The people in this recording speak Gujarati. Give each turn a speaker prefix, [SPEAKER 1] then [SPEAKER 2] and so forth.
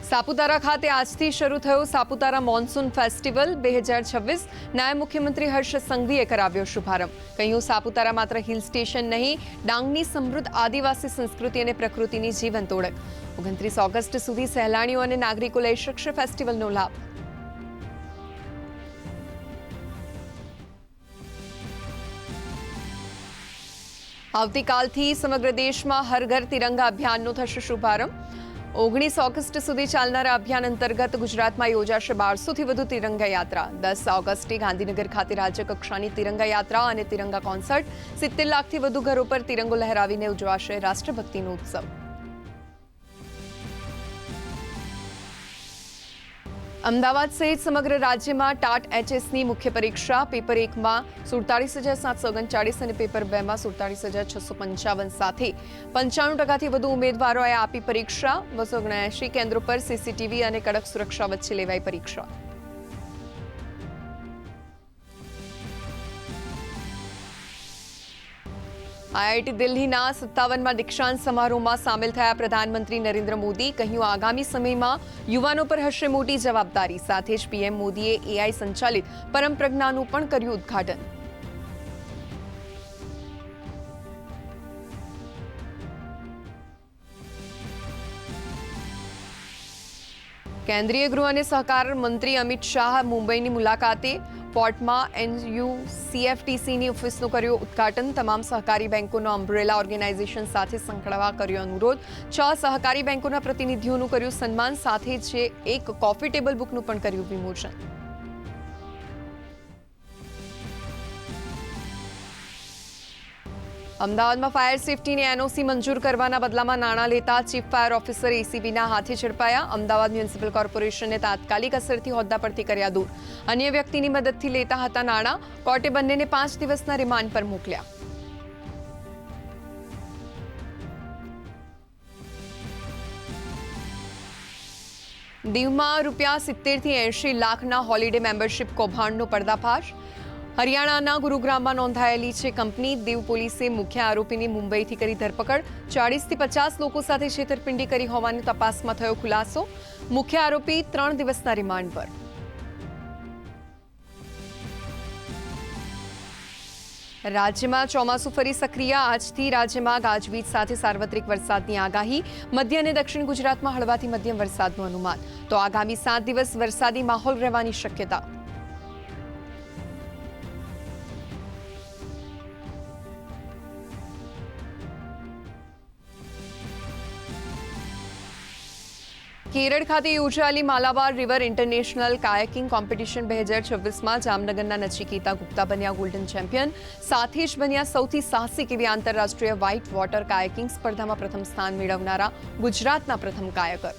[SPEAKER 1] સાપુતારા ખાતે આજથી શરૂ થયો સાપુતારા મોન્સૂન ફેસ્ટિવલ 2026 નાયબ મુખ્યમંત્રી હર્ષ સંઘવીએ કરાવ્યો શુભારંભ. કહ્યું, સાપુતારા માત્ર હિલ સ્ટેશન નહીં, ડાંગની સમૃદ્ધ આદિવાસી સંસ્કૃતિ અને પ્રકૃતિની જીવંત ઓળખ. 29 ઓગસ્ટ સુધી સહેલાણીઓ અને નાગરિકો લઈ શકશે ફેસ્ટિવલનો લાભ. આવતીકાલથી સમગ્ર દેશમાં હર ઘર તિરંગા અભિયાનનો થશે શુભારંભ. 19 ઓગસ્ટ સુધી ચાલનારા અભિયાન અંતર્ગત ગુજરાતમાં યોજાશે 1200થી વધુ તિરંગા યાત્રા. 10 ઓગસ્ટે ગાંધીનગર ખાતે રાજ્યકક્ષાની તિરંગા યાત્રા અને તિરંગા કોન્સર્ટ. 70 લાખથી વધુ ઘરો પર તિરંગો લહેરાવીને ઉજવાશે રાષ્ટ્રભક્તિનો ઉત્સવ. અમદાવાદ સહિત સમગ્ર રાજ્યમાં ટાટ એચએસની મુખ્ય પરીક્ષા. પેપર 1માં 47,739 અને પેપર 2માં 47,655 સાથે 95%થી વધુ ઉમેદવારોએ આપી પરીક્ષા. 279 કેન્દ્રો પર સીસીટીવી અને કડક સુરક્ષા વચ્ચે લેવાઈ પરીક્ષા. આઈઆઈટી દિલ્હીના 57મા દીક્ષાંત સમારોહમાં સામેલ થયા પ્રધાનમંત્રી નરેન્દ્ર મોદી. કહ્યું, આગામી સમયમાં યુવાનો પર હશે મોટી જવાબદારી. સાથે જ પીએમ મોદીએ એઆઈ સંચાલિત પરમપ્રજ્ઞાનું પણ કર્યું ઉદ્ઘાટન. કેન્દ્રીય ગૃહ અને સહકાર મંત્રી અમિત શાહ મુંબઈની મુલાકાતે. પોર્ટમાં NUCFTCની ઓફિસનું કર્યું ઉદ્ઘાટન. તમામ સહકારી બેંકોનો અમ્બ્રેલા ઓર્ગેનાઇઝેશન સાથે સંકળાવા કર્યો અનુરોધ. 6 સહકારી બેંકોના પ્રતિનિધિઓનું કર્યું સન્માન. સાથે જ એક કોફી ટેબલ બુકનું પણ કર્યું વિમોચન. અમદાવાદમાં ફાયર સેફટીની એનઓસી મંજૂર કરવાના બદલામાં નાણાં લેતા ચીફ ફાયર ઓફિસર એસીબીના હાથે ઝડપાયા. અમદાવાદ મ્યુનિસિપલ કોર્પોરેશને તાત્કાલિક અસરથી હોદ્દા પરથી કર્યા દૂર. અન્ય વ્યક્તિની મદદથી લેતા હતા નાણાં. કોર્ટે બંનેને 5 દિવસના રિમાન્ડ પર મોકલ્યા. દીવમાં ₹70 થી 80 લાખના હોલિડે મેમ્બરશિપ કૌભાંડનો પર્દાફાશ. હરિયાણાના ગુરુગ્રામમાં નોંધાયેલી છે કંપની. દીવ પોલીસે મુખ્ય આરોપીની મુંબઈથી કરી ધરપકડ. 40 થી 50 લોકો સાથે છેતરપિંડી કરી હોવાની તપાસમાં થયો ખુલાસો. મુખ્ય આરોપી 3 દિવસના રિમાન્ડ પર. રાજ્યમાં ચોમાસું ફરી સક્રિય. આજથી રાજ્યમાં ગાજવીજ સાથે સાર્વત્રિક વરસાદની આગાહી. મધ્ય અને દક્ષિણ ગુજરાતમાં હળવાથી મધ્યમ વરસાદનું અનુમાન. તો આગામી 7 દિવસ વરસાદી માહોલ રહેવાની શક્યતા. કેરળ ખાતે યોજાયેલી Malabar river international kayaking competition 2026માં જામનગરના નચિકેતા ગુપ્તા બન્યા ગોલ્ડન ચેમ્પિયન. સાથે જ બન્યા સૌથી સાહસિક એવી આંતરરાષ્ટ્રીય વ્હાઇટ વોટર કાયાકિંગ સ્પર્ધામાં પ્રથમ સ્થાન મેળવનારા ગુજરાતના પ્રથમ કાયકર.